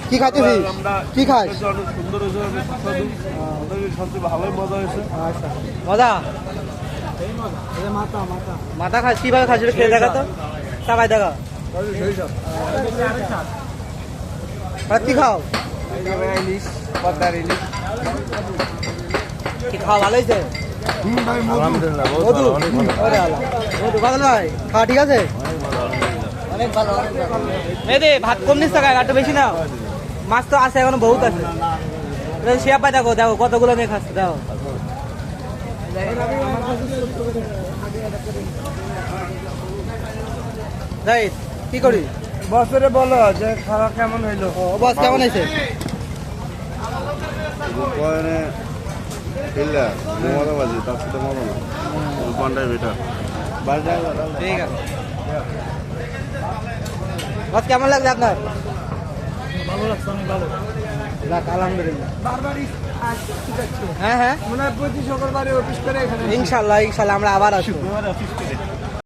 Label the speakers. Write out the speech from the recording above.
Speaker 1: কি খাইতেছিস? কি খাস?
Speaker 2: সুন্দর হয়েছে, সবচেয়ে ভালোই মজা হয়েছে।
Speaker 1: আচ্ছা মজা মাথা খাস কিভাবে খাস খেয়ে দেখা তো চাবাই দেখা আর কি খাও?
Speaker 2: ইলিশ, পদ্মার ইলিশ।
Speaker 1: কি খাওয়া ভালো হয়েছে?
Speaker 2: আলহামদুলিল্লাহ
Speaker 1: মধু মধু ভালো নয় খাওয়া ঠিক আছে অনেক ভালো মেয়েদে ভাত কম নিস টাকা একটু বেশি নাও মাছ তো আছে এখনো বহুত আছে শেয়া পাই দেখো দেখো কতগুলো মেয়ে খাচ্ছে দেখো যাই কি করি
Speaker 2: বছরে বলো যে খাওয়া কেমন হইলো?
Speaker 1: বস কেমন হয়েছে?
Speaker 2: তার সাথে মজা না কোনটাই বেটার?
Speaker 1: ঠিক আছে বস কেমন লাগছে আপনার?
Speaker 2: ভালো লাগছে, অনেক ভালো।
Speaker 1: যাক আলহামদুলিল্লাহ
Speaker 2: বারবারই
Speaker 1: হ্যাঁ হ্যাঁ
Speaker 2: মনে হয় প্রতি শুক্রবারে অফিস করে এখানে
Speaker 1: ইনশাল্লাহ ইনশাল্লাহ আমরা আবার আসবো